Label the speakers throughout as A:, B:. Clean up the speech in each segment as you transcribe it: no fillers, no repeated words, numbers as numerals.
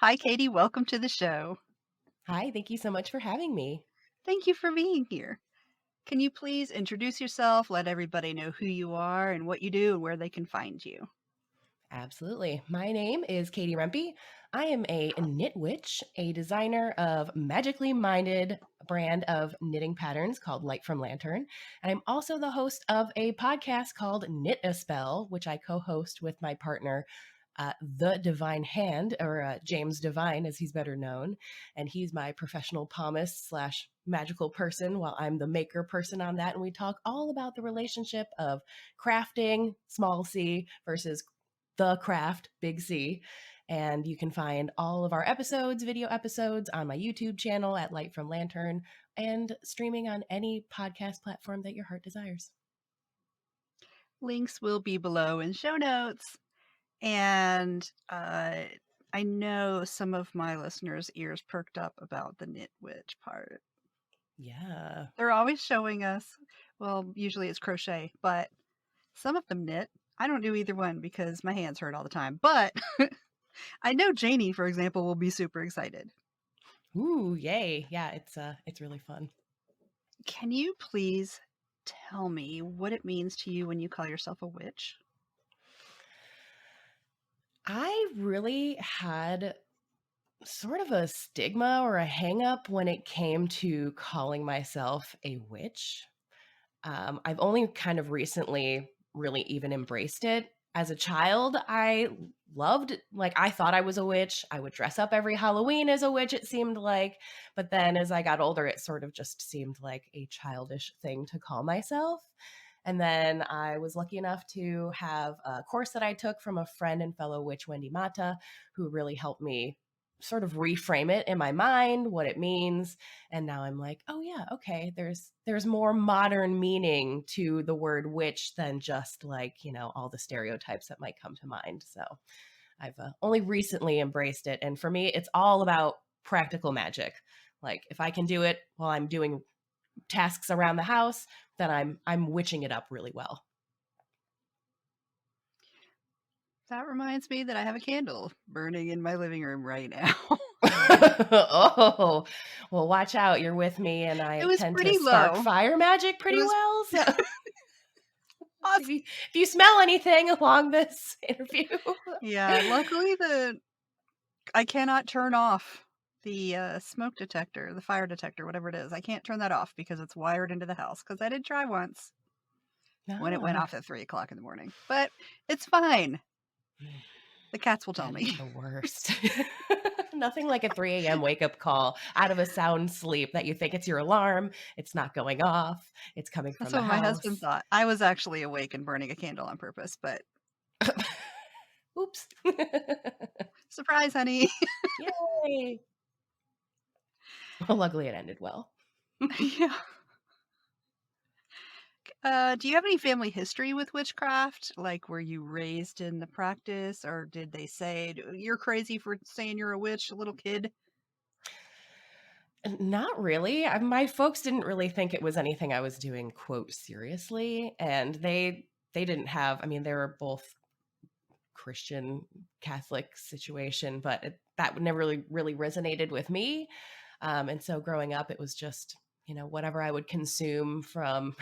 A: Hi, Katie. Welcome to the show.
B: Hi, thank you so much for having me.
A: Thank you for being here. Can you please introduce yourself, let everybody know who you are and what you do and where they can find you?
B: Absolutely. My name is Katie Rempe. I am a knit witch, a designer of magically minded brand of knitting patterns called Light from Lantern. And I'm also the host of a podcast called Knit a Spell, which I co-host with my partner, The Divine Hand, or James Divine, as he's better known. And he's my professional palmist slash magical person, while I'm the maker person on that. And we talk all about the relationship of crafting, small c, versus the craft, big C. And you can find all of our episodes, video episodes, on my YouTube channel at Light from Lantern and streaming on any podcast platform that your heart desires.
A: Links will be below in show notes. And I know some of my listeners' ears perked up about the knit witch part.
B: Yeah.
A: They're always showing us, well, usually it's crochet, but some of them knit. I don't do either one because my hands hurt all the time. But I know Janie, for example, will be super excited.
B: Ooh, yay. Yeah, it's really fun.
A: Can you please tell me what it means to you when you call yourself a witch?
B: I really had sort of a stigma or a hang up when it came to calling myself a witch. I've only kind of recently really even embraced it. As a child, I loved, like, I thought I was a witch. I would dress up every Halloween as a witch, it seemed like. But then as I got older, it sort of just seemed like a childish thing to call myself. And then I was lucky enough to have a course that I took from a friend and fellow witch, Wendy Mata, who really helped me sort of reframe it in my mind, what it means. And now I'm like, oh yeah, okay, there's more modern meaning to the word witch than just, like, all the stereotypes that might come to mind. So I've only recently embraced it, and for me it's all about practical magic. Like, if I can do it while I'm doing tasks around the house, then I'm witching it up really well.
A: That reminds me that I have a candle burning in my living room right now.
B: Oh, well, watch out. You're with me, and
A: It
B: I
A: was
B: tend to
A: pretty
B: spark
A: low.
B: fire magic
A: It
B: pretty
A: was
B: well. So
A: awesome.
B: if you smell anything along this interview.
A: Yeah, luckily I cannot turn off the smoke detector, the fire detector, whatever it is. I can't turn that off because it's wired into the house. Because I did try once when it went
B: No.
A: off at 3 o'clock in the morning, but it's fine. The cats will tell
B: That
A: me.
B: is the worst. Nothing like a 3 a.m. wake up call out of a sound sleep that you think it's your alarm. It's not going off. It's coming
A: That's
B: from the
A: what my husband
B: house.
A: thought. I was actually awake and burning a candle on purpose, but
B: Oops.
A: surprise, honey.
B: Yay. Well, luckily it ended well.
A: Yeah. Do you have any family history with witchcraft? Like, were you raised in the practice, or did they say you're crazy for saying you're a witch, a little kid?
B: Not really. My folks didn't really think it was anything I was doing, quote, seriously. And they didn't have, I mean, they were both Christian Catholic situation, but that never really resonated with me. And so growing up, it was just, whatever I would consume from,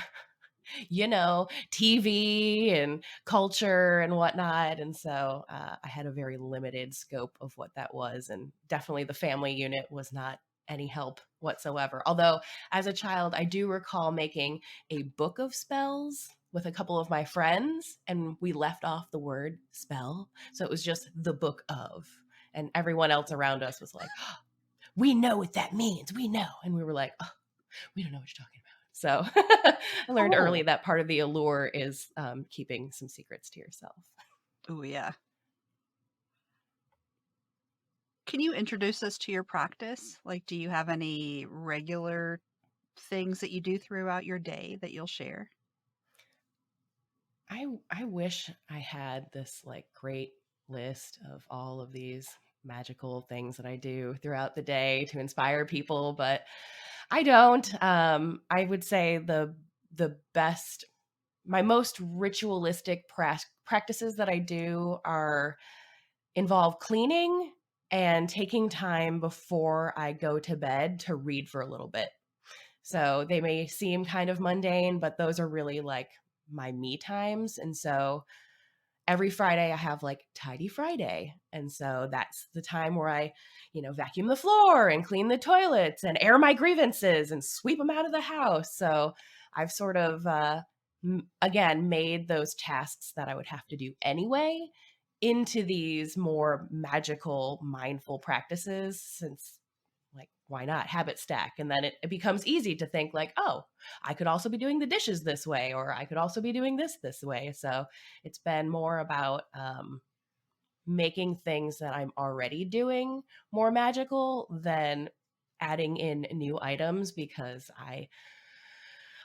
B: TV and culture and whatnot. And so I had a very limited scope of what that was. And definitely the family unit was not any help whatsoever. Although as a child, I do recall making a book of spells with a couple of my friends, and we left off the word spell. So it was just the book of. And everyone else around us was like, oh, we know what that means. We know. And we were like, oh, we don't know what you're talking about. So I learned early
A: Oh,
B: that part of the allure is keeping some secrets to yourself.
A: oh yeah. Can you introduce us to your practice? Like, do you have any regular things that you do throughout your day that you'll share?
B: I wish I had this, like, great list of all of these magical things that I do throughout the day to inspire people, but I don't. I would say the best, my most ritualistic practices that I do are involve cleaning and taking time before I go to bed to read for a little bit. So they may seem kind of mundane, but those are really like my me times. And so every Friday I have like Tidy Friday. And so that's the time where I, vacuum the floor and clean the toilets and air my grievances and sweep them out of the house. So I've sort of, again, made those tasks that I would have to do anyway into these more magical, mindful practices, since like, why not habit stack? And then it becomes easy to think like, oh, I could also be doing the dishes this way, or I could also be doing this way. So it's been more about making things that I'm already doing more magical than adding in new items, because I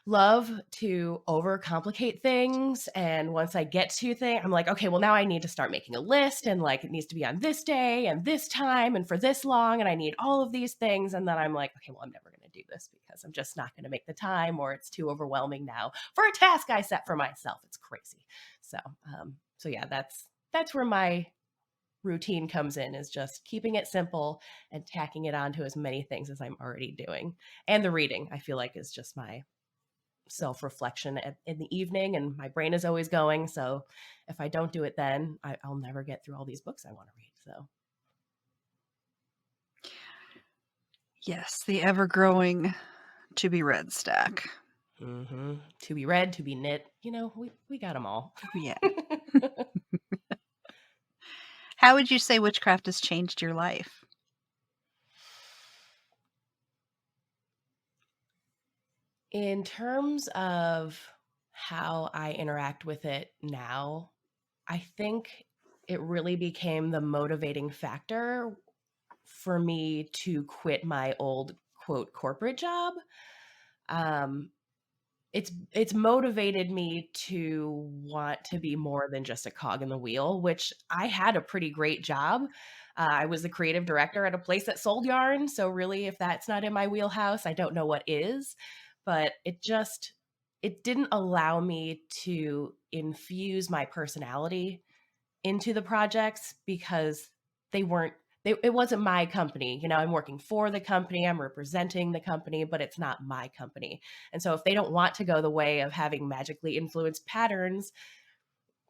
B: love to overcomplicate things. And once I get to things, I'm like, okay, well, now I need to start making a list, and like it needs to be on this day and this time and for this long. And I need all of these things. And then I'm like, okay, well, I'm never going to do this because I'm just not going to make the time, or it's too overwhelming now for a task I set for myself. It's crazy. So yeah, that's where my routine comes in, is just keeping it simple and tacking it onto as many things as I'm already doing. And the reading, I feel like, is just my self-reflection in the evening, and my brain is always going. So if I don't do it then, I'll never get through all these books I want to read. So
A: Yes, the ever-growing to be read stack.
B: to be read, to be knit, we got them all.
A: Yeah. How would you say witchcraft has changed your life?
B: In terms of how I interact with it now, I think it really became the motivating factor for me to quit my old quote corporate job. It's motivated me to want to be more than just a cog in the wheel, which I had a pretty great job. I was the creative director at a place that sold yarn. So really, if that's not in my wheelhouse, I don't know what is. But it didn't allow me to infuse my personality into the projects, because they weren't it wasn't my company. I'm working for the company, I'm representing the company, but it's not my company. And so if they don't want to go the way of having magically influenced patterns,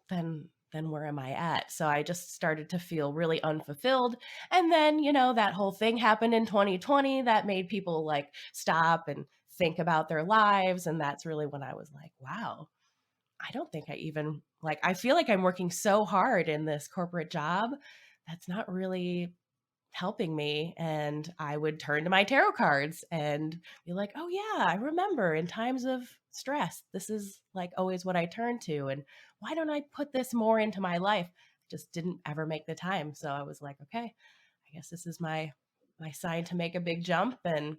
B: then where am I at? So I just started to feel really unfulfilled. And then, that whole thing happened in 2020 that made people like stop and think about their lives. And that's really when I was like, wow, I don't think I feel like I'm working so hard in this corporate job that's not really helping me. And I would turn to my tarot cards and be like, oh yeah, I remember in times of stress, this is like always what I turn to. And why don't I put this more into my life? Just didn't ever make the time. So I was like, okay, I guess this is my sign to make a big jump, and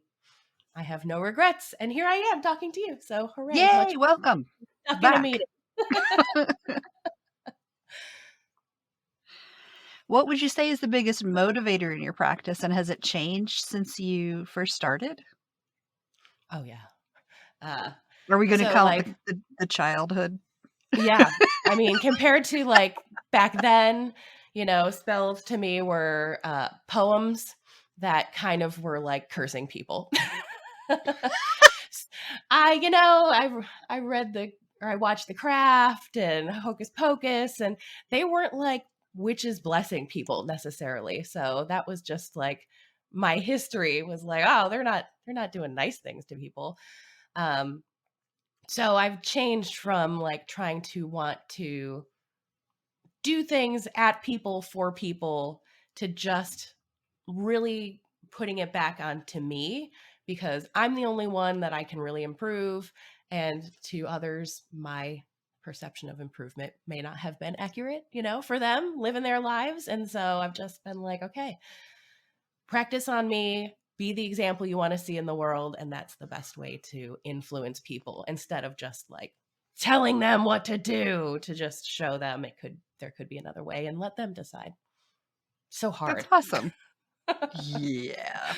B: I have no regrets. And here I am talking to you. So hooray, much
A: Yay, welcome
B: stuck in a
A: back.
B: meeting.
A: What would you say is the biggest motivator in your practice, and has it changed since you first started?
B: Oh yeah. Uh,
A: Are we going to
B: so
A: count
B: like,
A: the childhood?
B: yeah, I mean, compared to like back then, spells to me were poems that kind of were like cursing people. I read I watched The Craft and Hocus Pocus, and they weren't like witches blessing people necessarily. So that was just like my history was like, oh, they're not doing nice things to people. Um, so I've changed from like trying to want to do things at people for people to just really putting it back onto me, because I'm the only one that I can really improve. And to others, my perception of improvement may not have been accurate, for them living their lives. And so I've just been like, okay, practice on me, be the example you want to see in the world. And that's the best way to influence people, instead of just like telling them what to do, to just show them there could be another way and let them decide. So
A: That's
B: hard.
A: awesome. Yeah.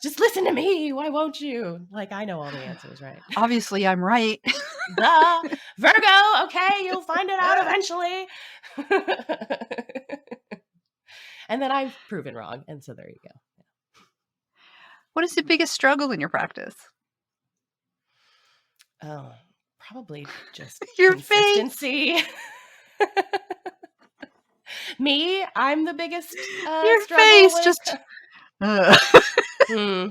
B: Just listen to me. Why won't you? Like, I know all the answers, right?
A: Obviously, I'm right.
B: Duh. Virgo. Okay. You'll find it out eventually. And then I've proven wrong. And so there you go.
A: What is the biggest struggle in your practice?
B: Oh, probably just
A: Your face!
B: consistency. Me, I'm the biggest
A: Your
B: struggle
A: face
B: when it
A: just ugh.
B: Hmm.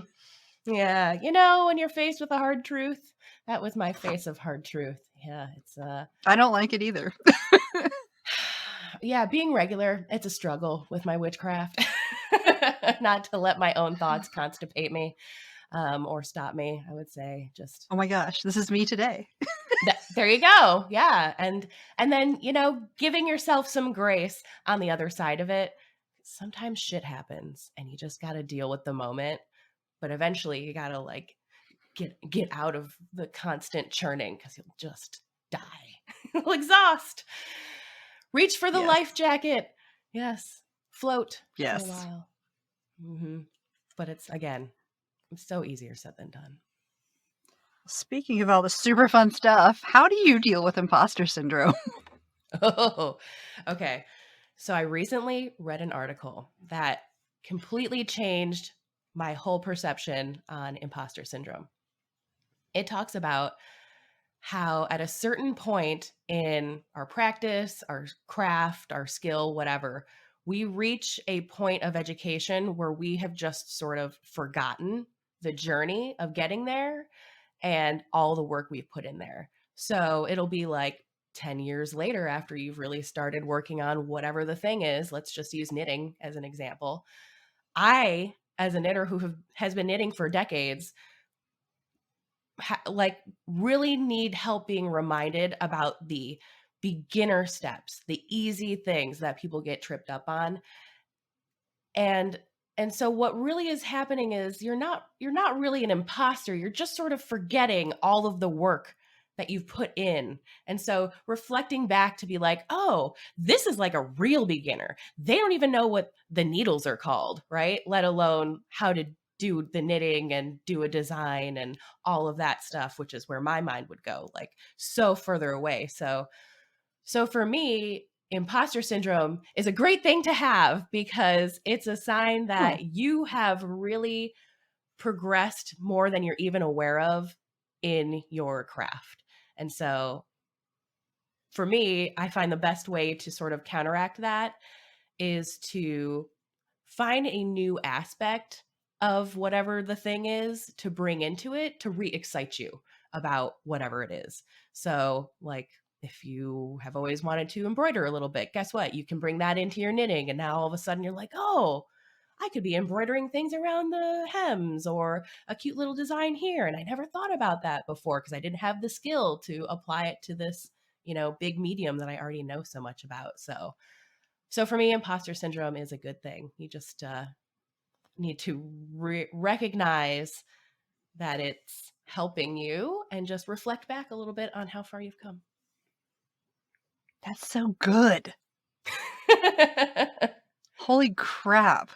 B: Yeah, when you're faced with a hard truth, that was my face of hard truth. Yeah, it's
A: I don't like it either.
B: yeah, being regular, it's a struggle with my witchcraft. Not to let my own thoughts constipate me or stop me, I would say. Just
A: Oh my gosh, this is me today.
B: there you go. Yeah, and then, giving yourself some grace on the other side of it. Sometimes shit happens and you just got to deal with the moment, but eventually you got to like get out of the constant churning because you'll just die. You'll exhaust. Reach for the
A: Yes.
B: life jacket. Yes. Float for a
A: Yes.
B: while. But it's, again, it's so easier said than done.
A: Speaking of all the super fun stuff, how do you deal with imposter syndrome?
B: Oh, okay. So I recently read an article that completely changed my whole perception on imposter syndrome. It talks about how at a certain point in our practice, our craft, our skill, whatever, we reach a point of education where we have just sort of forgotten the journey of getting there and all the work we've put in there. So it'll be like 10 years later after you've really started working on whatever the thing is. Let's just use knitting as an example. I, as a knitter who has been knitting for decades, really need help being reminded about the beginner steps, the easy things that people get tripped up on. And so what really is happening is you're not really an imposter. You're just sort of forgetting all of the work that you've put in. And so reflecting back to be like, oh, this is like a real beginner. They don't even know what the needles are called, right? Let alone how to do the knitting and do a design and all of that stuff, which is where my mind would go, like so further away. So for me, imposter syndrome is a great thing to have because it's a sign
A: Oh,
B: that you have really progressed more than you're even aware of in your craft. And so for me, I find the best way to sort of counteract that is to find a new aspect of whatever the thing is to bring into it to re-excite you about whatever it is. So, like, if you have always wanted to embroider a little bit, guess what? You can bring that into your knitting. And now all of a sudden you're like, oh, I could be embroidering things around the hems or a cute little design here. And I never thought about that before because I didn't have the skill to apply it to this, big medium that I already know so much about. So for me, imposter syndrome is a good thing. You just need to recognize that it's helping you and just reflect back a little bit on how far you've come.
A: that's so good. Holy crap.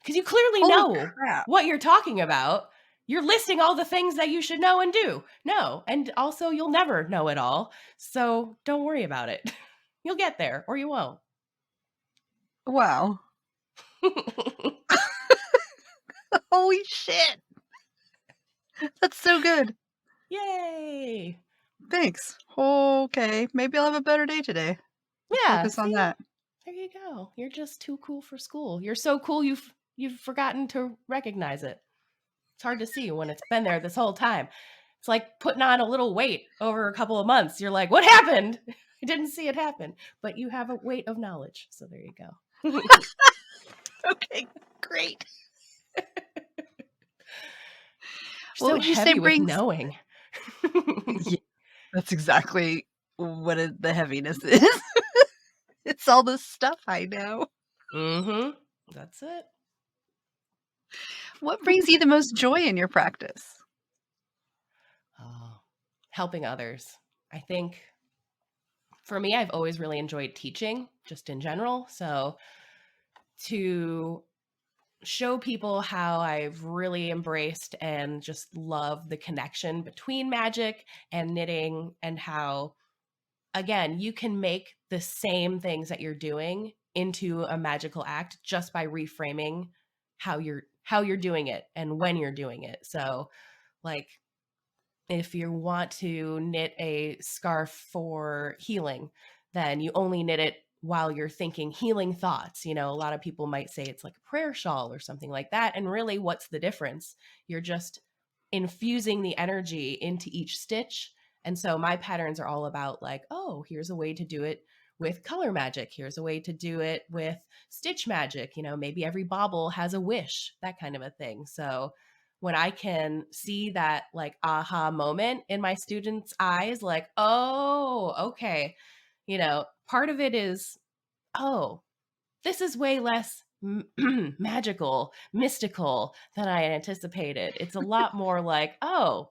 B: Because you clearly
A: Holy
B: know
A: crap.
B: what you're talking about. You're listing all the things that you should know and do. No. And also, you'll never know it all. So don't worry about it. You'll get there or you won't.
A: Wow. Holy shit. That's so good.
B: Yay.
A: Thanks. Okay, maybe I'll have a better day today. I'll
B: Yeah.
A: focus on
B: See?
A: that.
B: There you go. You're just too cool for school. You're so cool you've forgotten to recognize it. It's hard to see when it's been there this whole time. It's like putting on a little weight over a couple of months. You're like, what happened? I didn't see it happen. But you have a weight of knowledge. So there you go.
A: Okay, great.
B: You're
A: What
B: so
A: would you say
B: heavy with
A: brings
B: knowing.
A: Yeah, that's exactly what the heaviness is. It's all the stuff I know.
B: Mm-hmm. That's it.
A: What brings you the most joy in your practice?
B: Oh, helping others. I think for me, I've always really enjoyed teaching just in general. So to show people how I've really embraced and just love the connection between magic and knitting and how, again, you can make the same things that you're doing into a magical act just by reframing how you're doing it and when you're doing it. So like if you want to knit a scarf for healing, then you only knit it while you're thinking healing thoughts. You know, a lot of people might say it's like a prayer shawl or something like that. And really, what's the difference? You're just infusing the energy into each stitch. And so my patterns are all about like, oh, here's a way to do it with color magic. Here's a way to do it with stitch magic. You know, maybe every bobble has a wish, that kind of a thing. So when I can see that like aha moment in my students' eyes, like, oh, okay, you know, part of it is, oh, this is way less magical, mystical than I anticipated. It's a lot more like, oh,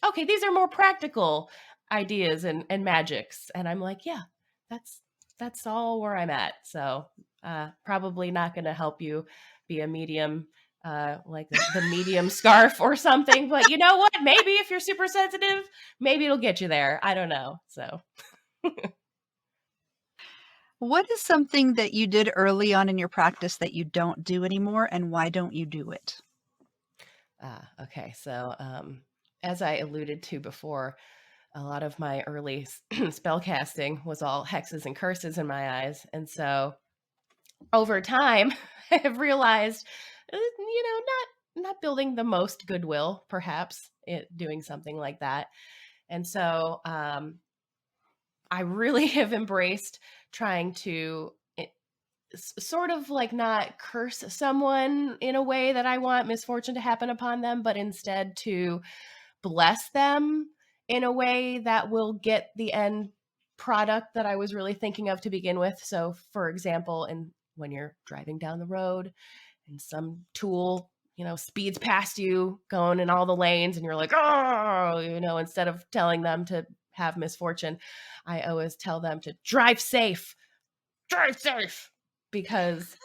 B: okay, these are more practical ideas and magics. And I'm like, yeah, that's all where I'm at. So probably not going to help you be a medium, like the medium scarf or something. But you know what? Maybe if you're super sensitive, maybe it'll get you there. I don't know. So
A: What is something that you did early on in your practice that you don't do anymore, and why don't you do it?
B: okay. So as I alluded to before, a lot of my early spell casting was all hexes and curses in my eyes. And so over time, I have realized, you know, not building the most goodwill, perhaps, doing something like that. And so I really have embraced trying to sort of like not curse someone in a way that I want misfortune to happen upon them, but instead to bless them in a way that will get the end product that I was really thinking of to begin with. So, for example, when you're driving down the road and some tool, you know, speeds past you going in all the lanes and you're like, oh, you know, instead of telling them to have misfortune, I always tell them to drive safe, because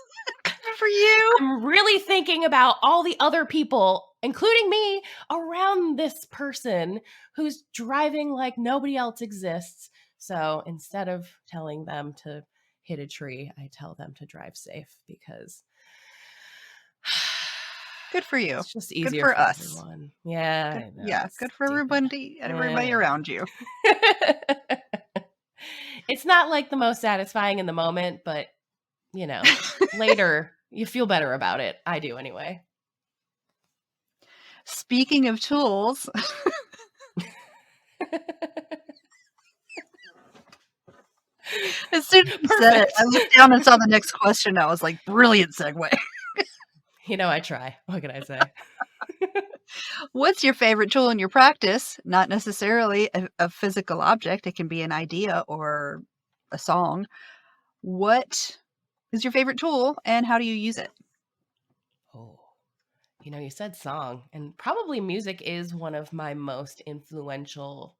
A: Good for you.
B: I'm really thinking about all the other people, including me, around this person who's driving like nobody else exists. So instead of telling them to hit a tree, I tell them to drive safe because
A: Good for you.
B: it's just
A: Good
B: easier
A: for
B: for
A: us.
B: everyone. Yeah,
A: Good,
B: I know.
A: yeah,
B: It's
A: good for
B: stupid.
A: everybody around you.
B: It's not like the most satisfying in the moment, but you know, later you feel better about it. I do anyway.
A: Speaking of tools, as soon as you said it,
B: Perfect.
A: I looked down and saw the next question. I was like, brilliant segue.
B: You know, I try. What can I say?
A: What's your favorite tool in your practice? Not necessarily a physical object. It can be an idea or a song. What is your favorite tool and how do you use it?
B: Oh, you know, you said song, and probably music is one of my most influential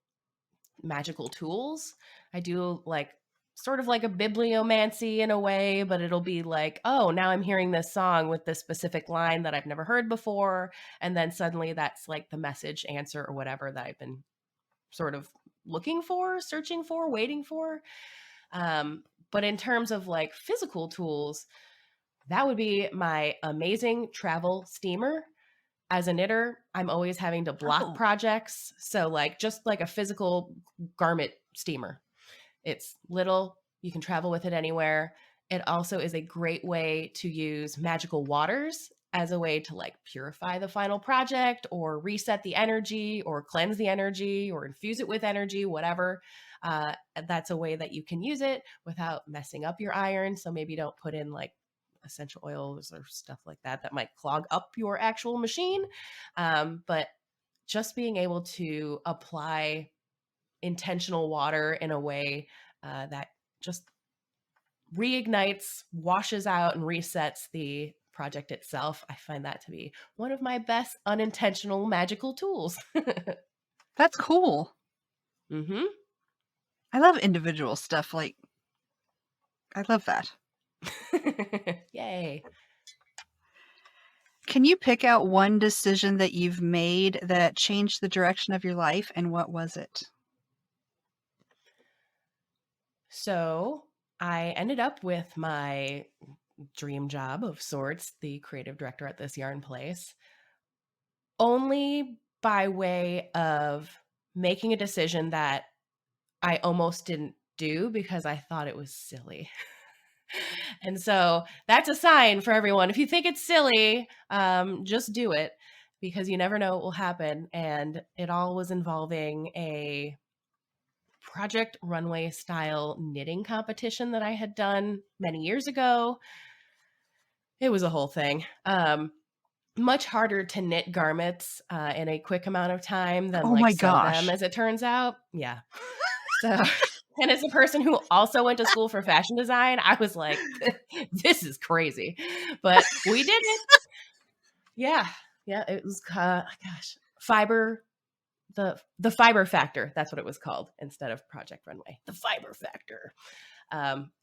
B: magical tools. I do like sort of like a bibliomancy in a way, but it'll be like, oh, now I'm hearing this song with this specific line that I've never heard before. And then suddenly that's like the message, answer, or whatever that I've been sort of looking for, searching for, waiting for. Um, but in terms of like physical tools, that would be my amazing travel steamer. As a knitter, I'm always having to block
A: Oh,
B: projects. So, like, just like a physical garment steamer. It's little, you can travel with it anywhere. It also is a great way to use magical waters as a way to like purify the final project or reset the energy or cleanse the energy or infuse it with energy, whatever. That's a way that you can use it without messing up your iron. So maybe don't put in like essential oils or stuff like that that might clog up your actual machine. But just being able to apply intentional water in a way that just reignites, washes out, and resets the project itself. I find that to be one of my best unintentional magical tools.
A: that's cool.
B: Mm-hmm.
A: I love individual stuff. Like, I love that.
B: Yay.
A: Can you pick out one decision that you've made that changed the direction of your life, and what was it?
B: So I ended up with my dream job of sorts, the creative director at this yarn place, only by way of making a decision that I almost didn't do because I thought it was silly. And so that's a sign for everyone. If you think it's silly, just do it because you never know what will happen. And it all was involving a project runway style knitting competition that I had done many years ago. It was a whole thing. Much harder to knit garments in a quick amount of time than
A: Oh
B: like
A: my
B: sew them,
A: gosh.
B: as it turns out. Yeah. So, and as a person who also went to school for fashion design, I was like, this is crazy. But we did it. Yeah. Yeah. It was, gosh, fiber, the fiber factor. That's what it was called instead of Project Runway. The fiber factor.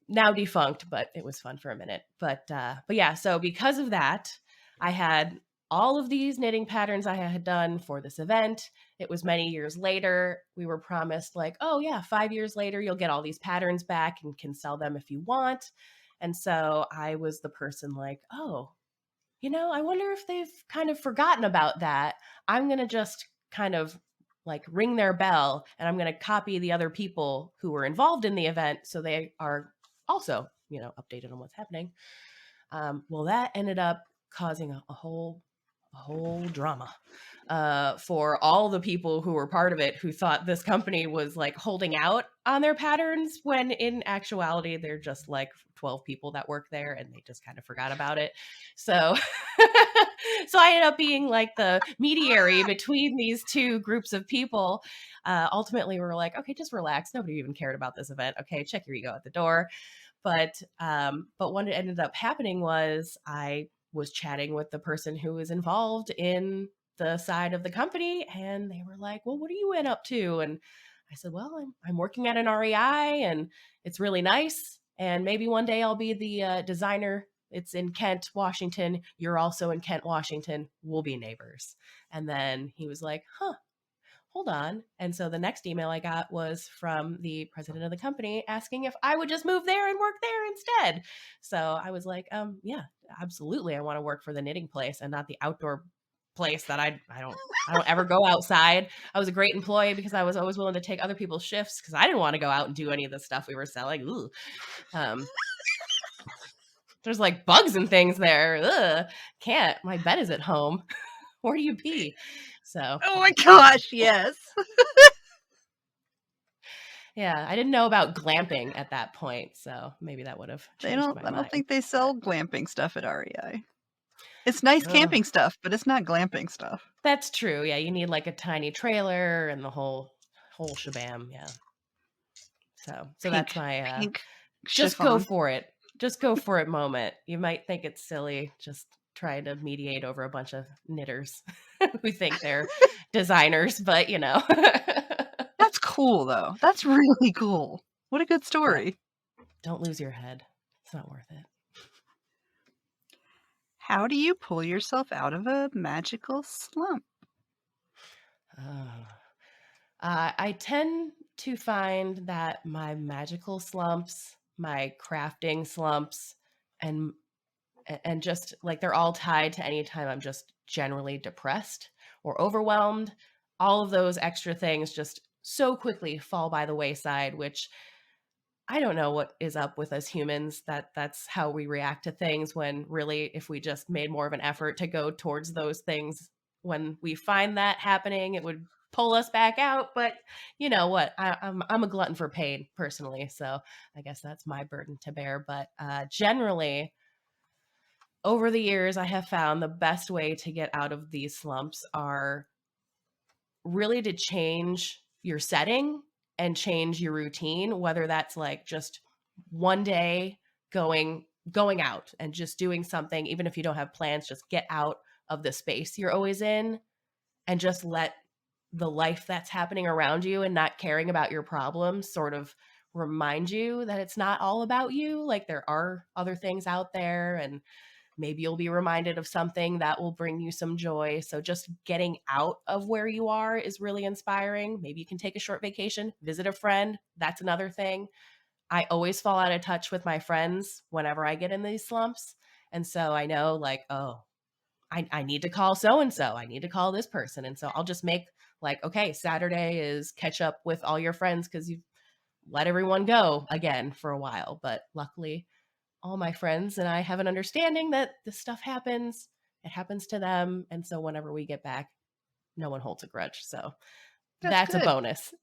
B: Now defunct, but it was fun for a minute. But yeah, so because of that, I had all of these knitting patterns I had done for this event. It was many years later. We were promised like, oh yeah, 5 years later, you'll get all these patterns back and can sell them if you want. And so I was the person like, oh, I wonder if they've kind of forgotten about that. I'm going to just kind of like ring their bell and I'm going to copy the other people who were involved in the event so they are also, updated on what's happening. Well, that ended up causing a whole drama for all the people who were part of it who thought this company was like holding out on their patterns when in actuality they're just like 12 people that work there and they just kind of forgot about it. So so I ended up being like the mediary between these two groups of people. Ultimately we were like, okay, just relax, nobody even cared about this event, okay, check your ego at the door. But what ended up happening was I was chatting with the person who was involved in the side of the company, and they were like, "Well, what are you in up to?" And I said, "Well, I'm working at an REI, and it's really nice. And maybe one day I'll be the designer. It's in Kent, Washington. You're also in Kent, Washington. We'll be neighbors." And then he was like, "Huh, hold on." And so the next email I got was from the president of the company asking if I would just move there and work there instead. So I was like, yeah, absolutely. I want to work for the knitting place and not the outdoor place that I don't ever go outside. I was a great employee because I was always willing to take other people's shifts because I didn't want to go out and do any of the stuff we were selling. Ooh. Um, there's like bugs and things there. Ugh, can't. My bed is at home. Where do you pee? So
A: Oh my gosh, yes.
B: yeah, I didn't know about glamping at that point, so maybe that would have changed my
A: I don't
B: mind.
A: think they sell glamping stuff at REI. It's nice
B: Ugh,
A: camping stuff, but it's not glamping stuff.
B: that's true. Yeah, you need like a tiny trailer and the whole shabam. Yeah. So that's
A: Pink,
B: my
A: pink
B: just go
A: chiffon.
B: for it. Just go for it moment. You might think it's silly, just trying to mediate over a bunch of knitters who think they're designers, but
A: That's cool, though. That's really cool. What a good
B: but
A: story.
B: don't lose your head. It's not worth it.
A: How do you pull yourself out of a magical slump?
B: Oh. I tend to find that my magical slumps, my crafting slumps, and and just like they're all tied to any time I'm just generally depressed or overwhelmed. All of those extra things just so quickly fall by the wayside, which I don't know what is up with us humans that's how we react to things when really if we just made more of an effort to go towards those things when we find that happening it would pull us back out, but you know what, I'm a glutton for pain personally, so I guess that's my burden to bear. But generally over the years I have found the best way to get out of these slumps are really to change your setting and change your routine, whether that's like just one day going out and just doing something, even if you don't have plans, just get out of the space you're always in and just let the life that's happening around you and not caring about your problems sort of remind you that it's not all about you. Like there are other things out there and maybe you'll be reminded of something that will bring you some joy. So just getting out of where you are is really inspiring. Maybe you can take a short vacation, visit a friend. That's another thing. I always fall out of touch with my friends whenever I get in these slumps. And so I know, like, oh, I need to call so-and-so. I need to call this person. And so I'll just make like, okay, Saturday is catch up with all your friends because you've let everyone go again for a while. But luckily, all my friends and I have an understanding that this stuff happens. It happens to them. And so whenever we get back, no one holds a grudge. So
A: That's
B: that's a
A: good.
B: bonus.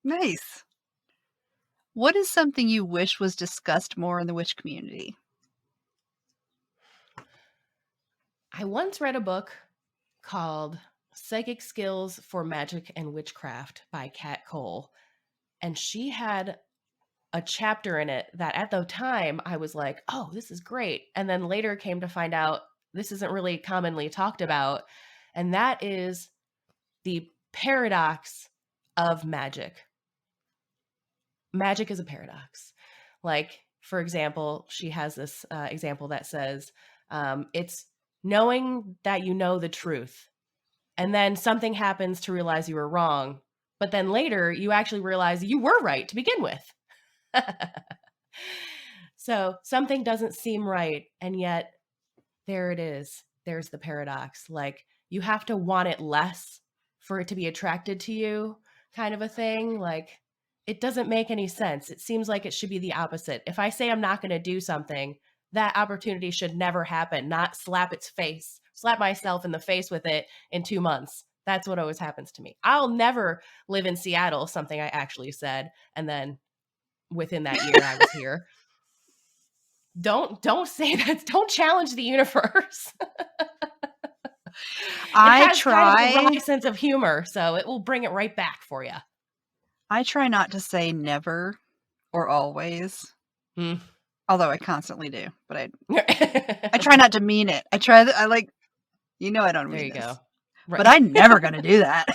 A: Nice. What is something you wish was discussed more in the witch community?
B: I once read a book called Psychic Skills for Magic and Witchcraft by Kat Cole. And she had a chapter in it that at the time I was like, oh, this is great. And then later came to find out this isn't really commonly talked about. And that is the paradox of magic. Magic is a paradox. Like, for example, she has this example that says, it's knowing that you know the truth. And then something happens to realize you were wrong. But then later, you actually realize you were right to begin with. So something doesn't seem right. And yet, there it is. There's the paradox. Like, you have to want it less for it to be attracted to you, kind of a thing. Like, it doesn't make any sense. It seems like it should be the opposite. If I say I'm not going to do something, that opportunity should never happen, not slap myself in the face with it in 2 months. That's what always happens to me. I'll never live in Seattle, something I actually said. And then within that year, I was here. Don't say that. Don't challenge the universe. It
A: I
B: has kind of a
A: try
B: wry sense of humor, so it will bring it right back for you.
A: I try not to say never or always,
B: Hmm.
A: although I constantly do, but I try not to mean it. I like, I don't
B: There
A: mean
B: you go.
A: this, but
B: Right.
A: I'm never going to do that.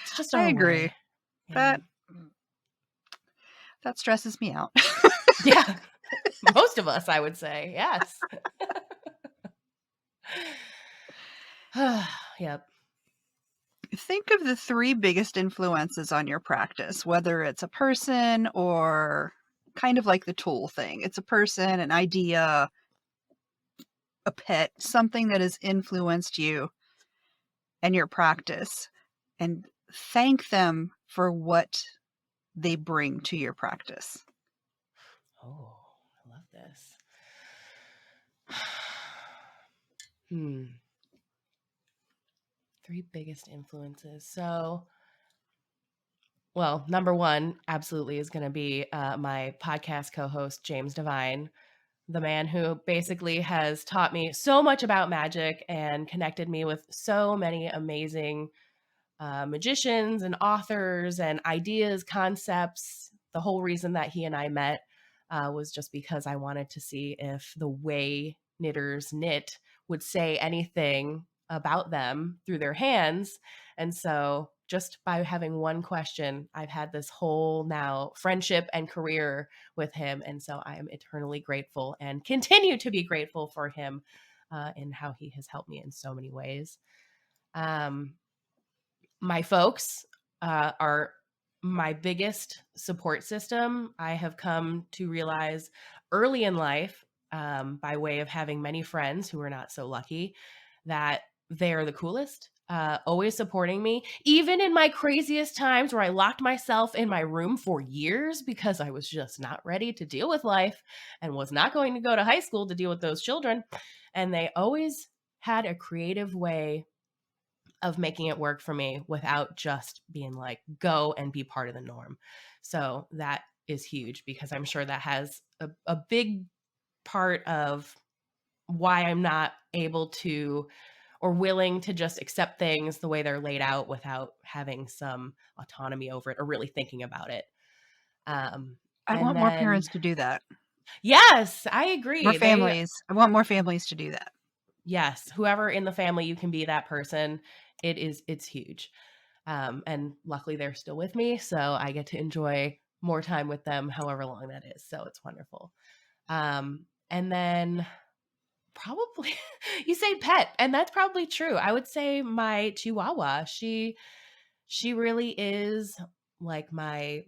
B: It's just
A: I
B: our
A: agree.
B: way. Yeah.
A: That that stresses me out.
B: Yeah. Most of us, I would say. Yes. Yep.
A: Think of the 3 biggest influences on your practice, whether it's a person or kind of like the tool thing. It's a person, an idea, a pet, something that has influenced you and your practice, and thank them for what they bring to your practice.
B: Oh, I love this. Hmm. 3 biggest influences. So, well, number 1 absolutely is going to be my podcast co-host, James Devine, the man who basically has taught me so much about magic and connected me with so many amazing magicians and authors and ideas, concepts. The whole reason that he and I met was just because I wanted to see if the way knitters knit would say anything about them through their hands. And so, just by having one question, I've had this whole now friendship and career with him. And so, I am eternally grateful and continue to be grateful for him and how he has helped me in so many ways. Um, my folks are my biggest support system. I have come to realize early in life, by way of having many friends who are not so lucky, that they are the coolest, always supporting me, even in my craziest times where I locked myself in my room for years because I was just not ready to deal with life and was not going to go to high school to deal with those children. And they always had a creative way of making it work for me without just being like, go and be part of the norm. So that is huge because I'm sure that has a big part of why I'm not able to or willing to just accept things the way they're laid out without having some autonomy over it or really thinking about it. Um,
A: I
B: and
A: want more
B: then,
A: parents to do that.
B: yes, I
A: More
B: agree.
A: families. I want more families to do that.
B: Yes, whoever in the family you can be that person, it's huge. And luckily they're still with me, so I get to enjoy more time with them, however long that is. So it's wonderful. And then probably you say pet, and that's probably true. I would say my Chihuahua. She She really is like my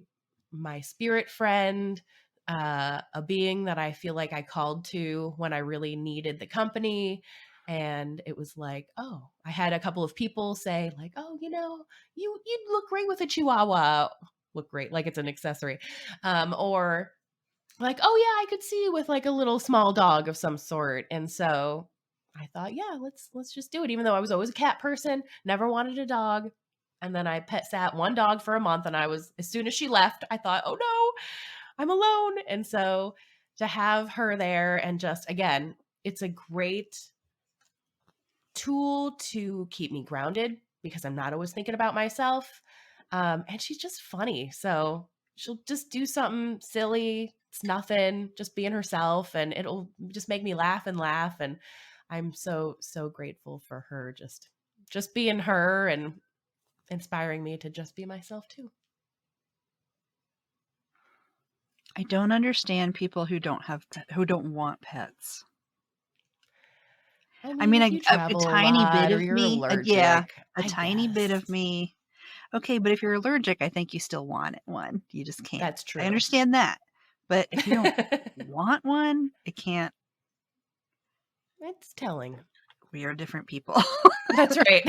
B: spirit friend, a being that I feel like I called to when I really needed the company. And it was like, oh, I had a couple of people say like, oh, you'd look great with a Chihuahua. Look great, like it's an accessory, or like, oh yeah, I could see you with like a little small dog of some sort. And so I thought, yeah, let's just do it. Even though I was always a cat person, never wanted a dog. And then I pet sat one dog for a month, and as soon as she left, I thought, oh no, I'm alone. And so to have her there, and just again, it's a great tool to keep me grounded because I'm not always thinking about myself. And she's just funny. So she'll just do something silly. It's nothing, just being herself, and it'll just make me laugh and laugh. And I'm so, so grateful for her just being her and inspiring me to just be myself too.
A: I don't understand people who don't want pets.
B: I
A: I
B: mean,
A: mean,
B: if you
A: a
B: travel a
A: tiny bit
B: lot or
A: of
B: you're
A: me, yeah,
B: allergic,
A: a
B: I
A: tiny bit
B: guess
A: of me. Okay, but if you're allergic, I think you still want one. You just can't.
B: that's
A: I
B: true.
A: understand that. But if you don't want one, I can't.
B: It's telling.
A: We are different people.
B: That's right.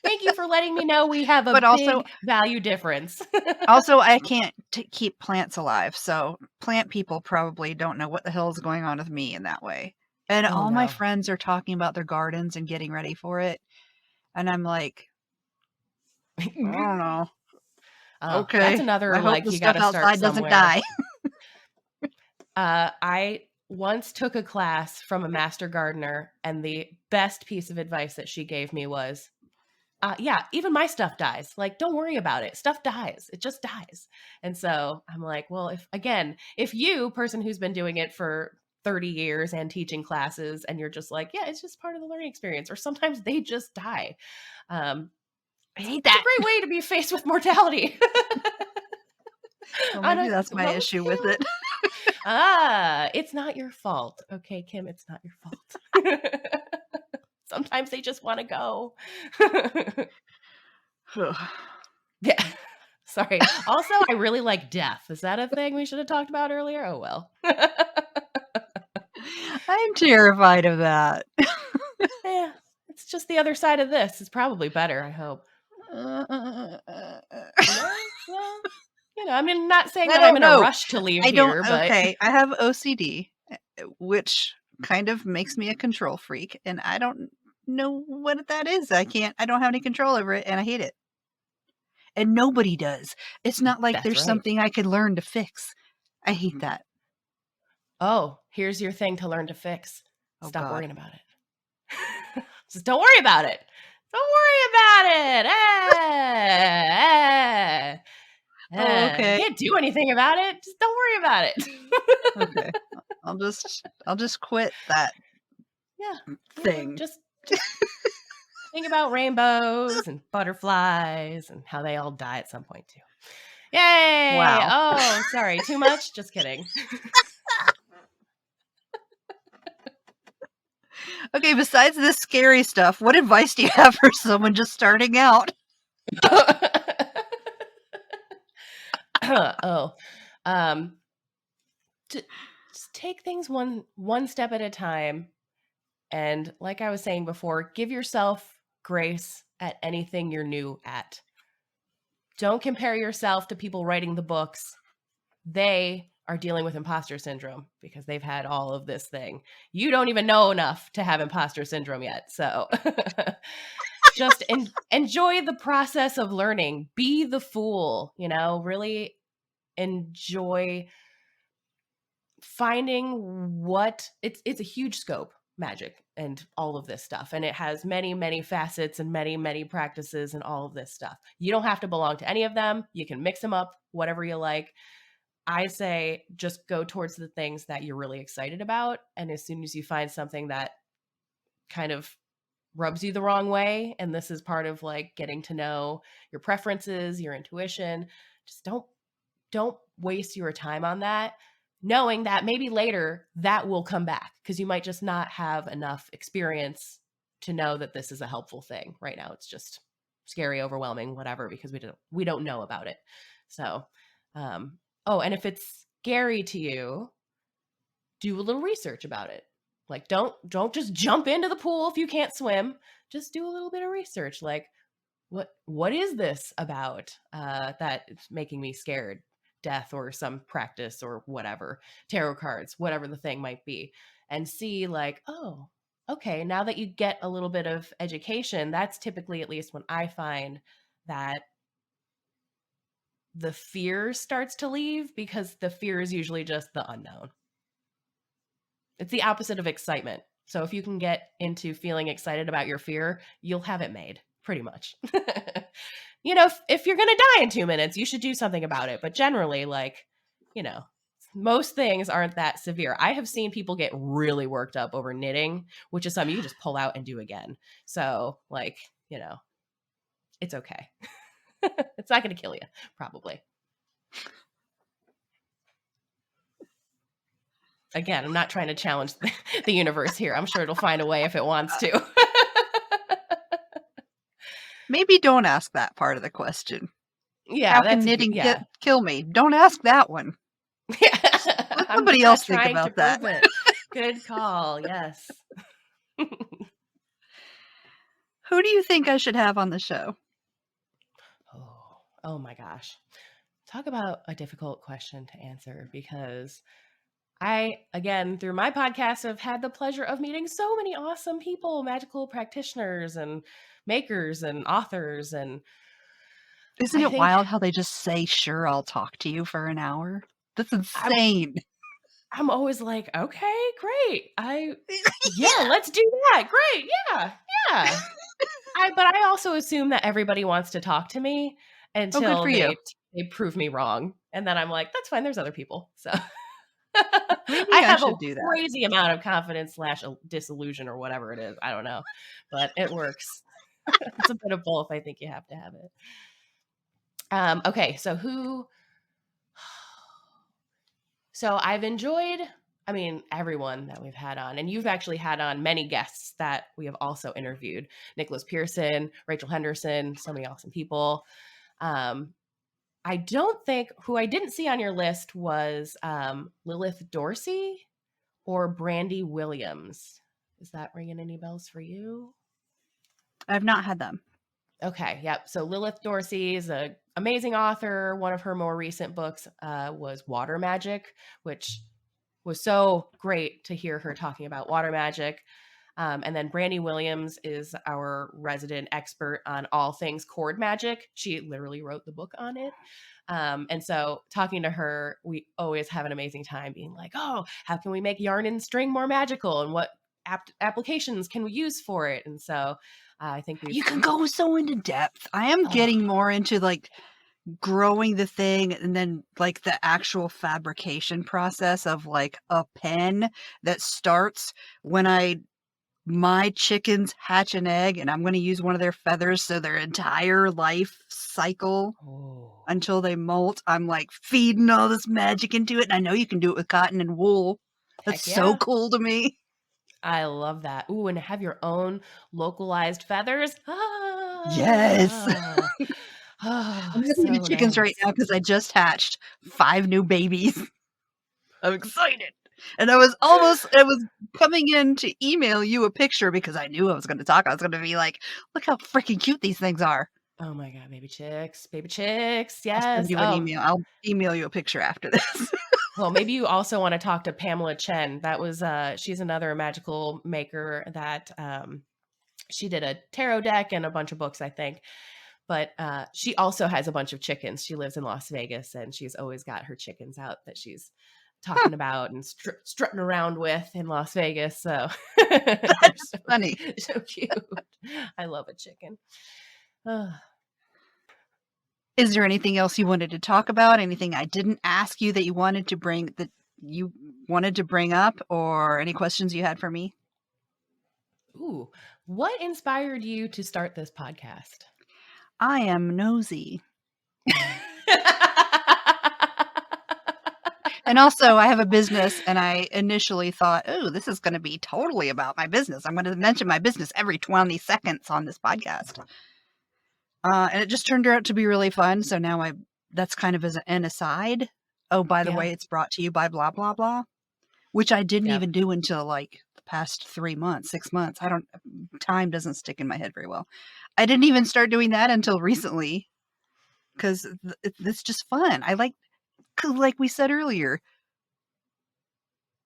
B: Thank you for letting me know we have a
A: But
B: big value difference.
A: also, I can't keep plants alive. So plant people probably don't know what the hell is going on with me in that way. And
B: Oh,
A: all my
B: no.
A: friends are talking about their gardens and getting ready for it. And I'm like, I don't know.
B: Oh, that's
A: Okay.
B: another,
A: I hope
B: like,
A: the
B: you got
A: stuff
B: to start
A: outside doesn't
B: somewhere.
A: die.
B: I once took a class from a master gardener, and the best piece of advice that she gave me was, yeah, even my stuff dies. Like, don't worry about it. Stuff dies. It just dies. And so I'm like, well, if you, person who's been doing it for 30 years and teaching classes, and you're just like, yeah, it's just part of the learning experience, or sometimes they just die.
A: I
B: It's
A: hate
B: a
A: that.
B: great way to be faced with mortality.
A: Well,
B: On
A: maybe
B: a
A: that's my
B: level
A: issue with
B: scale.
A: it.
B: It's not your fault. Okay, Kim, it's not your fault. Sometimes they just want to go. Yeah. Sorry. Also, I really like death. Is that a thing we should have talked about earlier? Oh, well.
A: I'm terrified of that.
B: Yeah. It's just the other side of this. It's probably better, I hope. No? Well, I mean, not saying
A: I
B: that I'm
A: don't
B: in a
A: know.
B: rush to leave
A: I don't.
B: here, but
A: Okay, I have OCD, which kind of makes me a control freak, and I don't know what that is. I don't have any control over it, and I hate it. And nobody does. It's not like
B: that's
A: there's
B: right.
A: something I could learn to fix. I hate that.
B: Oh, here's your thing to learn to fix.
A: Oh
B: Stop
A: God.
B: worrying about it. Just don't worry about it. Don't worry about it.
A: Oh,
B: You
A: okay.
B: can't do anything about it. Just don't worry about it.
A: Okay. I'll just quit that
B: Yeah.
A: thing.
B: Just think about rainbows and butterflies and how they all die at some point too. Yay!
A: Wow.
B: Oh, sorry. Too much? Just kidding.
A: Okay, besides this scary stuff, what advice do you have for someone just starting out?
B: Oh. Um just take things one step at a time. And like I was saying before, give yourself grace at anything you're new at. Don't compare yourself to people writing the books. They are dealing with imposter syndrome because they've had all of this thing. You don't even know enough to have imposter syndrome yet. So just enjoy the process of learning. Be the fool, really enjoy finding what it's a huge scope, magic and all of this stuff, and it has many facets and many practices and all of this stuff. You don't have to belong to any of them. You can mix them up whatever you like. I say just go towards the things that you're really excited about, and as soon as you find something that kind of rubs you the wrong way, and this is part of like getting to know your preferences, your intuition, just don't waste your time on that, knowing that maybe later that will come back because you might just not have enough experience to know that this is a helpful thing. Right now, it's just scary, overwhelming, whatever, because we don't know about it. So, and if it's scary to you, do a little research about it. Like, don't just jump into the pool if you can't swim. Just do a little bit of research. Like, what is this about that is making me scared? Death or some practice or whatever, tarot cards, whatever the thing might be, and see like, oh, okay, now that you get a little bit of education, that's typically, at least when I find, that the fear starts to leave, because the fear is usually just the unknown. It's the opposite of excitement. So if you can get into feeling excited about your fear, you'll have it made, pretty much. If you're going to die in 2 minutes, you should do something about it. But generally, like, most things aren't that severe. I have seen people get really worked up over knitting, which is something you can just pull out and do again. So, like, it's okay. It's not going to kill you, probably. Again, I'm not trying to challenge the universe here. I'm sure it'll find a way if it wants to.
A: Maybe don't ask that part of the question.
B: Yeah,
A: how can knitting kill me? Don't ask that one.
B: Yeah.
A: Let somebody else think about that.
B: Good call. Yes.
A: Who do you think I should have on the show?
B: Oh my gosh. Talk about a difficult question to answer, because I, again, through my podcast, have had the pleasure of meeting so many awesome people, magical practitioners and makers and authors. And
A: isn't it wild how they just say, sure, I'll talk to you for an hour? That's insane.
B: I'm always like, okay, great. Yeah, let's do that. Great. Yeah. But I also assume that everybody wants to talk to me until they prove me wrong. And then I'm like, that's fine. There's other people. So
A: maybe I have a
B: crazy amount of confidence / disillusion or whatever it is. I don't know, but it works. It's a bit of both. I think you have to have it. Okay. So I've enjoyed, everyone that we've had on, and you've actually had on many guests that we have also interviewed: Nicholas Pearson, Rachel Henderson, so many awesome people. I don't think, who I didn't see on your list was Lilith Dorsey or Brandy Williams. Is that ringing any bells for you?
A: I've not had them.
B: Okay, yep. So Lilith Dorsey is an amazing author. One of her more recent books was Water Magic, which was so great to hear her talking about water magic. And then Brandy Williams is our resident expert on all things cord magic. She literally wrote the book on it. And so talking to her, we always have an amazing time being like, oh, how can we make yarn and string more magical? And what applications can we use for it? And so I think
A: you can go so into depth. I am getting more into like growing the thing, and then like the actual fabrication process of like a pen that starts when my chickens hatch an egg, and I'm going to use one of their feathers so their entire life cycle until they molt. I'm like feeding all this magic into it, and I know you can do it with cotton and wool. That's so cool to me.
B: I love that. Ooh, and have your own localized feathers.
A: Yes. I'm listening to chickens right now because I just hatched 5 new babies. I'm excited. And I was coming in to email you a picture because I knew I was going to talk. I was going to be like, look how freaking cute these things are.
B: Oh my God, baby chicks. Yes.
A: I'll send you an email. I'll email you a picture after this.
B: Well, maybe you also want to talk to Pamela Chen. That was, she's another magical maker that she did a tarot deck and a bunch of books, I think. But she also has a bunch of chickens. She lives in Las Vegas, and she's always got her chickens out that she's talking about and strutting around with in Las Vegas. So
A: that's funny.
B: So cute. I love a chicken.
A: Is there anything else you wanted to talk about? Anything I didn't ask you that you wanted to bring up, or any questions you had for me?
B: Ooh, what inspired you to start this podcast?
A: I am nosy. And also, I have a business, and I initially thought, oh, this is going to be totally about my business. I'm going to mention my business every 20 seconds on this podcast. And it just turned out to be really fun. So now that's kind of as an aside. Oh, by the
B: Yeah.
A: way, it's brought to you by blah, blah, blah, which I didn't
B: Yep.
A: even do until like the past 3 months, 6 months. Time doesn't stick in my head very well. I didn't even start doing that until recently because it's just fun. Cause like we said earlier,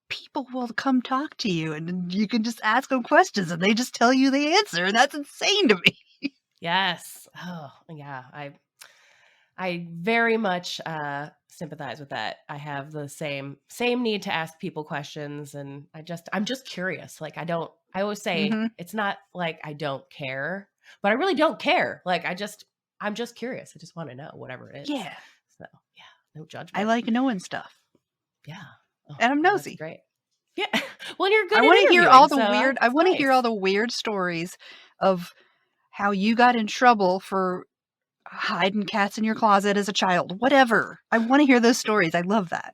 A: people will come talk to you and you can just ask them questions and they just tell you the answer. And that's insane to me.
B: Yes. Oh, yeah. I very much sympathize with that. I have the same need to ask people questions, and I'm just curious. Like I always say
A: Hmm.
B: it's not like I don't care, but I really don't care. Like I'm just curious. I just want to know whatever it is.
A: Yeah.
B: So yeah, no
A: I
B: judgment.
A: like knowing stuff
B: Yeah. Oh,
A: and I'm
B: well, that's
A: nosy.
B: great. Yeah. Well, you're good at interviewing, so
A: I
B: it's
A: want to hear all
B: nice.
A: the weird stories of how you got in trouble for hiding cats in your closet as a child. Whatever. I want to hear those stories. I love that.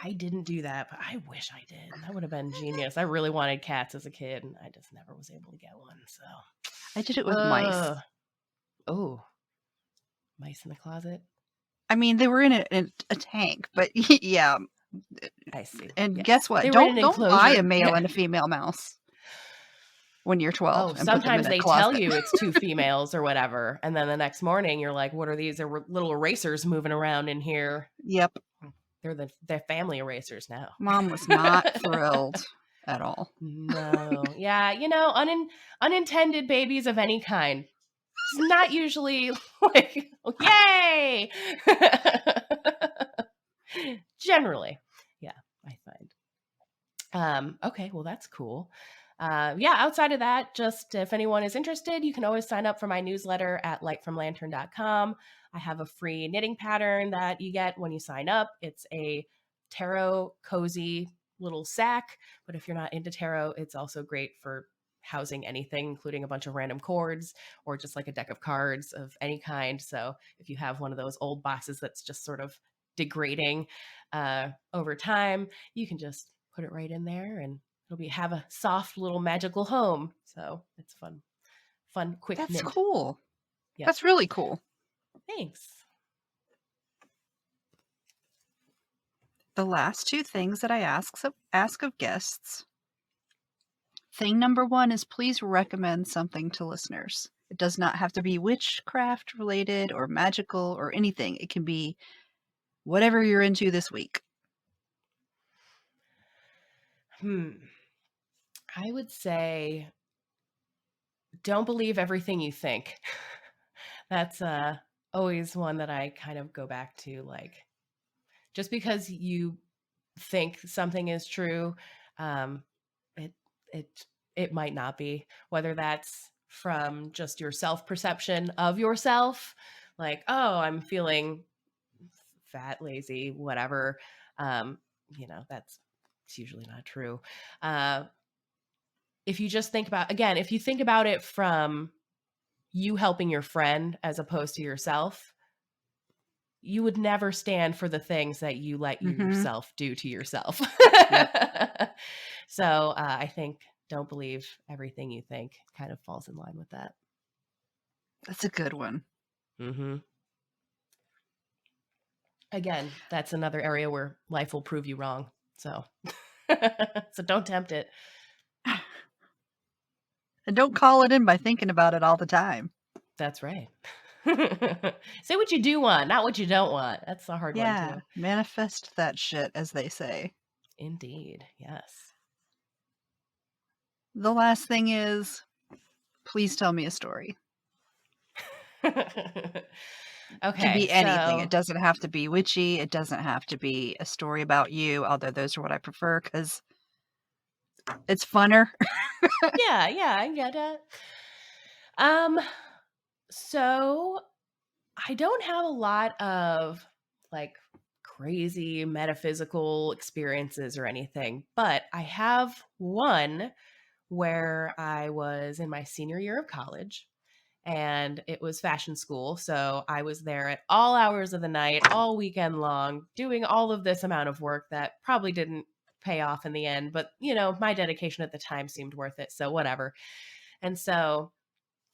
B: I didn't do that, but I wish I did. That would have been genius. I really wanted cats as a kid, and I just never was able to get one.
A: I did it
B: So,
A: with mice.
B: oh, mice in the closet.
A: I mean, they were in a tank, but yeah.
B: I see.
A: And
B: Yes,
A: guess what?
B: they were in an
A: Don't buy a
B: enclosure.
A: male
B: Yeah.
A: and a female mouse when you're 12
B: Oh,
A: and put them in
B: sometimes
A: a
B: they tell
A: closet.
B: you it's two females or whatever, and then the next morning you're like, "What are these? There were little erasers moving around in here."
A: Yep.
B: They're family erasers now.
A: Mom was not thrilled at all.
B: No. Yeah, unintended babies of any kind. It's not usually like, yay! Generally. Yeah, I find. Okay, well, that's cool. Yeah, outside of that, just if anyone is interested, you can always sign up for my newsletter at lightfromlantern.com. I have a free knitting pattern that you get when you sign up. It's a tarot cozy little sack, but if you're not into tarot, it's also great for housing anything, including a bunch of random chords or just like a deck of cards of any kind. So if you have one of those old boxes that's just sort of degrading over time, you can just put it right in there and have a soft little magical home. So it's fun, quick
A: That's
B: knit.
A: cool.
B: Yep.
A: That's really cool.
B: Thanks.
A: The last two things that I ask of guests. Thing number one is please recommend something to listeners. It does not have to be witchcraft related or magical or anything. It can be whatever you're into this week.
B: I would say don't believe everything you think. That's always one that I kind of go back to. Like, just because you think something is true, um, it it it might not be. Whether that's from just your self perception of yourself, like, oh, I'm feeling fat, lazy, whatever. Um, that's it's usually not true. Uh, if you just think about again, if you think about it from you helping your friend as opposed to yourself, you would never stand for the things that you let
A: Mm-hmm.
B: yourself do to yourself.
A: Yep.
B: So I think don't believe everything you think kind of falls in line with that.
A: That's a good one.
B: Mm-hmm. Again, that's another area where life will prove you wrong. So, so don't tempt it.
A: And don't call it in by thinking about it all the time.
B: That's right. Say what you do want, not what you don't want. That's a hard one
A: Yeah.
B: too.
A: Manifest that shit, as they say.
B: Indeed. Yes.
A: The last thing is please tell me a story. It can
B: Okay,
A: be anything.
B: so
A: It doesn't have to be witchy. It doesn't have to be a story about you, although those are what I prefer because it's funner.
B: yeah, I get it. Um, so I don't have a lot of like crazy metaphysical experiences or anything, but I have one where I was in my senior year of college and it was fashion school. So I was there at all hours of the night, all weekend long, doing all of this amount of work that probably didn't pay off in the end. But, my dedication at the time seemed worth it. So whatever. And so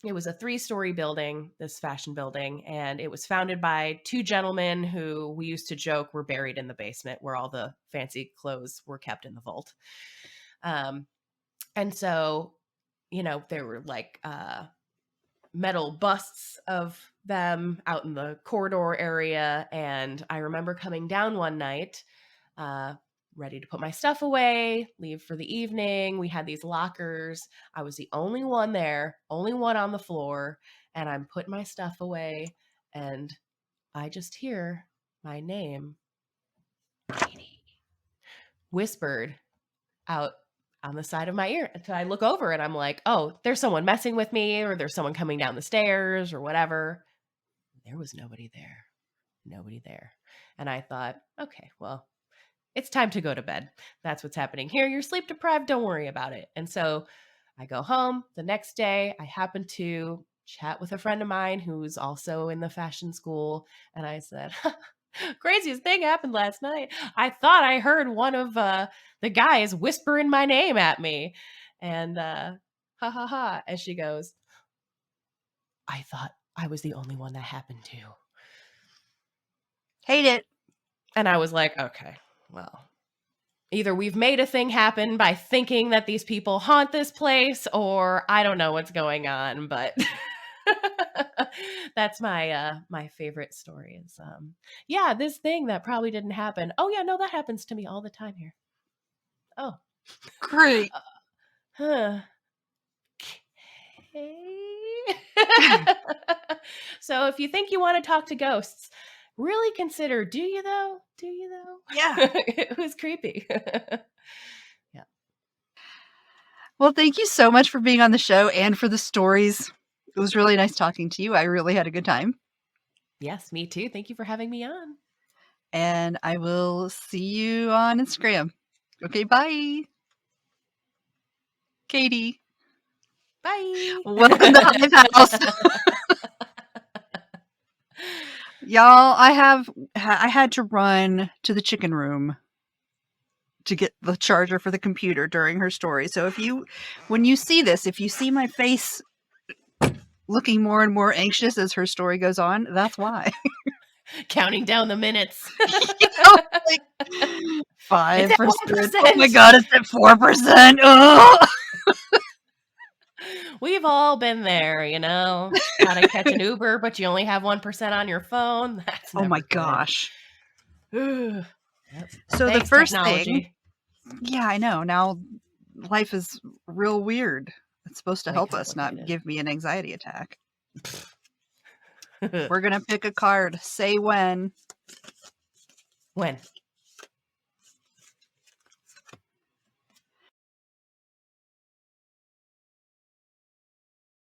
B: it was a 3-story building, this fashion building, and it was founded by 2 gentlemen who we used to joke were buried in the basement where all the fancy clothes were kept in the vault. And so, there were like metal busts of them out in the corridor area. And I remember coming down one night, ready to put my stuff away, leave for the evening. We had these lockers. I was the only one there, only one on the floor. And I'm putting my stuff away. And I just hear my name, Katie, whispered out on the side of my ear. And so I look over and I'm like, oh, there's someone messing with me, or there's someone coming down the stairs or whatever. There was nobody there. Nobody there. And I thought, okay, well, it's time to go to bed. That's what's happening here. You're sleep deprived. Don't worry about it. And so I go home. The next day, I happen to chat with a friend of mine who's also in the fashion school. And I said, craziest thing happened last night. I thought I heard one of the guys whispering my name at me. And ha ha ha. And she goes, I thought I was the only one that happened to.
A: Hate it.
B: And I was like, okay, well, either we've made a thing happen by thinking that these people haunt this place, or I don't know what's going on, but that's my favorite story is, this thing that probably didn't happen. Oh yeah, no, that happens to me all the time here. Oh.
A: Great.
B: Huh. Okay. So if you think you want to talk to ghosts, really consider, do you though?
A: Yeah.
B: It was creepy. Yeah.
A: Well, thank you so much for being on the show and for the stories. It was really nice talking to you. I really had a good time.
B: Yes, me too. Thank you for having me on.
A: And I will see you on Instagram. Okay, bye. Katie.
B: Bye.
A: Welcome to Hive House. Y'all, I had to run to the chicken room to get the charger for the computer during her story. So when you see this, if you see my face looking more and more anxious as her story goes on, that's why.
B: Counting down the minutes.
A: 5%.
B: It's at 1%.
A: Oh my god, it's at 4%. Oh.
B: We've all been there, Gotta catch an Uber, but you only have 1% on your phone. That's never
A: oh my
B: good.
A: Gosh.
B: Yep.
A: So
B: Thanks,
A: the first
B: technology.
A: thing, yeah, I know. Now life is real weird. It's supposed to help us, not give me an anxiety attack. We're gonna pick a card. Say when.
B: When?